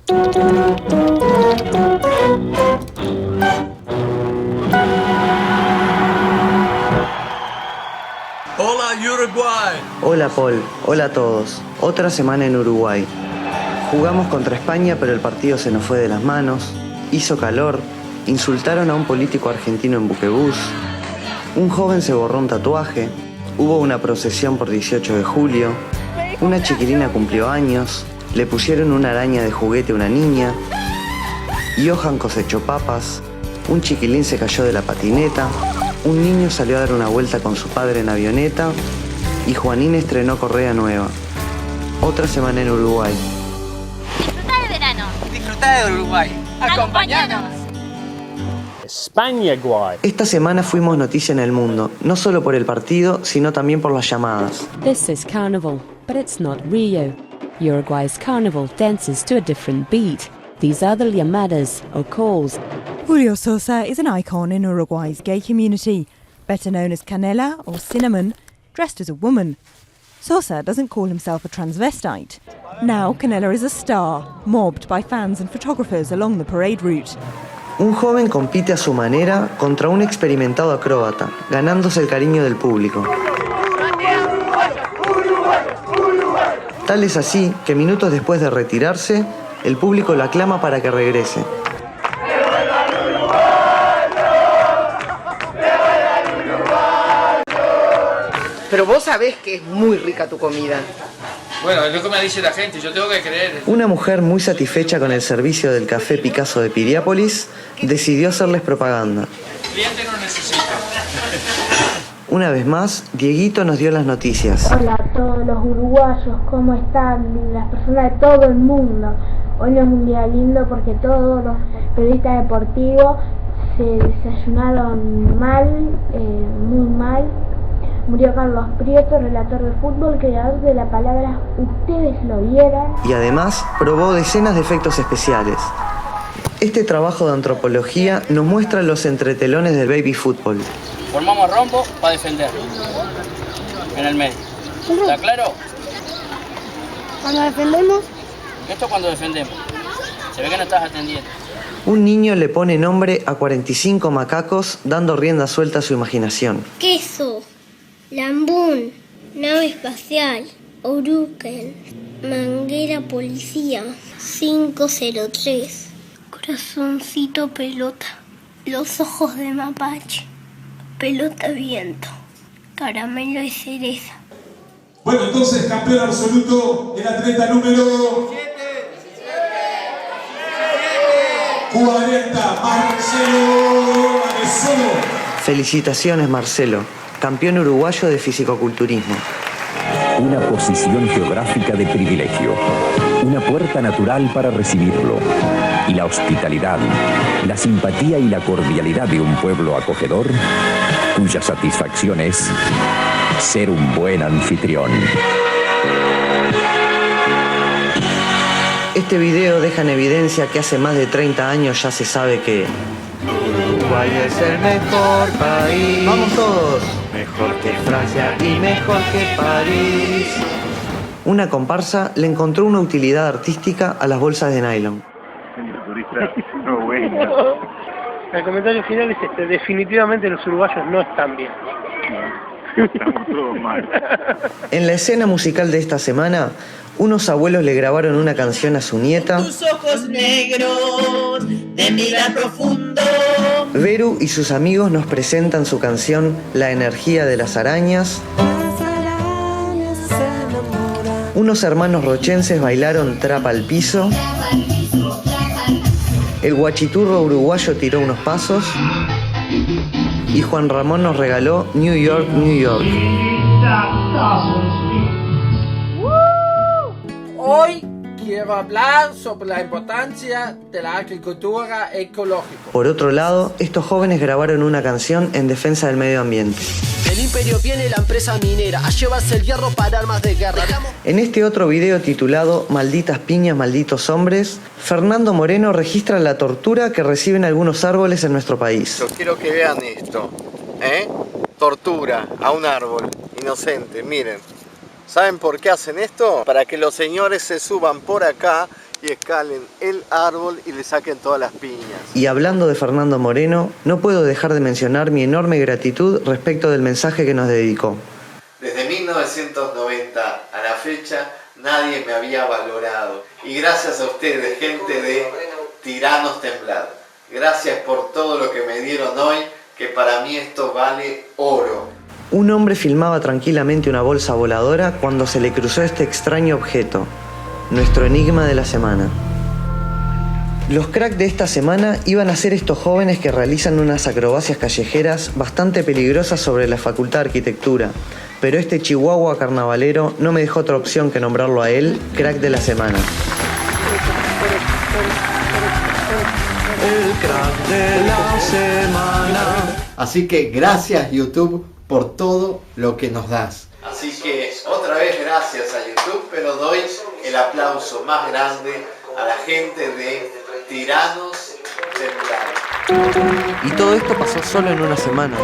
Hola Uruguay. Hola Paul, hola a todos. Otra semana en Uruguay. Jugamos contra España, pero el partido se nos fue de las manos. Hizo calor. Insultaron a un político argentino en buquebús. Un joven se borró un tatuaje. Hubo una procesión por 18 de julio. Una chiquilina cumplió años. Le pusieron una araña de juguete a una niña. Johan cosechó papas. Un chiquilín se cayó de la patineta. Un niño salió a dar una vuelta con su padre en avioneta. Y Juanín estrenó correa nueva. Otra semana en Uruguay. Disfruta del verano. Disfruta de Uruguay. Acompáñanos. España guay. Esta semana fuimos noticia en el mundo, no solo por el partido, sino también por las llamadas. This is Carnival, but it's not Rio. Uruguay's Carnival dances to a different beat. These are the llamadas, or calls. Julio Sosa is an icon in Uruguay's gay community, better known as Canela or Cinnamon, dressed as a woman. Sosa doesn't call himself a transvestite. Now Canela is a star, mobbed by fans and photographers along the parade route. Un joven compite a su manera contra un experimentado acróbata, ganándose el cariño del público. Tal es así que minutos después de retirarse, el público lo aclama para que regrese. Pero vos sabés que es muy rica tu comida. Bueno, es lo que me dice la gente, yo tengo que creer. Una mujer muy satisfecha con el servicio del Café Picasso de Piriápolis decidió hacerles propaganda. El cliente no necesita. Una vez más, Dieguito nos dio las noticias. Hola a todos los uruguayos, ¿cómo están? Las personas de todo el mundo. Hoy no es un día lindo porque todos los periodistas deportivos se desayunaron mal, muy mal. Murió Carlos Prieto, relator de fútbol, creador de la palabra "ustedes lo vieron". Y además probó decenas de efectos especiales. Este trabajo de antropología nos muestra los entretelones del baby fútbol. Formamos rombo para defender. En el medio. ¿Está claro? Cuando defendemos. Esto cuando defendemos. Se ve que no estás atendiendo. Un niño le pone nombre a 45 macacos dando rienda suelta a su imaginación. Queso, lambún, nave espacial, orukel, manguera policía, 503, corazoncito pelota, los ojos de mapache, pelota viento, caramelo y cereza. Bueno, entonces campeón absoluto, el atleta número 40, Marcelo Aresolo. Felicitaciones, Marcelo, campeón uruguayo de fisicoculturismo. Una posición geográfica de privilegio, una puerta natural para recibirlo, y la hospitalidad, la simpatía y la cordialidad de un pueblo acogedor, cuya satisfacción es ser un buen anfitrión. Este video deja en evidencia que hace más de 30 años ya se sabe que Uruguay es el mejor país. ¡Vamos todos! Mejor que Francia y mejor que París. Una comparsa le encontró una utilidad artística a las bolsas de nylon. El comentario final es este: definitivamente los uruguayos no están bien. Estamos todos mal. En la escena musical de esta semana, unos abuelos le grabaron una canción a su nieta. Tus ojos negros de mirar profundo. Veru y sus amigos nos presentan su canción La energía de las arañas. Unos hermanos rochenses bailaron Trapa al piso. El guachiturro uruguayo tiró unos pasos. Y Juan Ramón nos regaló New York, New York. Hoy quiero hablar sobre la importancia de la agricultura ecológica. Por otro lado, estos jóvenes grabaron una canción en defensa del medio ambiente. Del imperio viene la empresa minera a llevarse el hierro para armas de guerra. En este otro video titulado Malditas piñas, malditos hombres, Fernando Moreno registra la tortura que reciben algunos árboles en nuestro país. Yo quiero que vean esto, tortura a un árbol inocente, miren. ¿Saben por qué hacen esto? Para que los señores se suban por acá y escalen el árbol y le saquen todas las piñas. Y hablando de Fernando Moreno, no puedo dejar de mencionar mi enorme gratitud respecto del mensaje que nos dedicó. Desde 1990 a la fecha nadie me había valorado. Y gracias a ustedes, gente de Tiranos Temblar. Gracias por todo lo que me dieron hoy, que para mí esto vale oro. Un hombre filmaba tranquilamente una bolsa voladora cuando se le cruzó este extraño objeto. Nuestro enigma de la semana. Los cracks de esta semana iban a ser estos jóvenes que realizan unas acrobacias callejeras bastante peligrosas sobre la Facultad de Arquitectura, pero este chihuahua carnavalero no me dejó otra opción que nombrarlo a él crack de la semana. El crack de la semana. Así que gracias YouTube por todo lo que nos das. Así que otra vez gracias a YouTube, pero doy el aplauso más grande a la gente de Tiranos Temblar. Y todo esto pasó solo en una semana.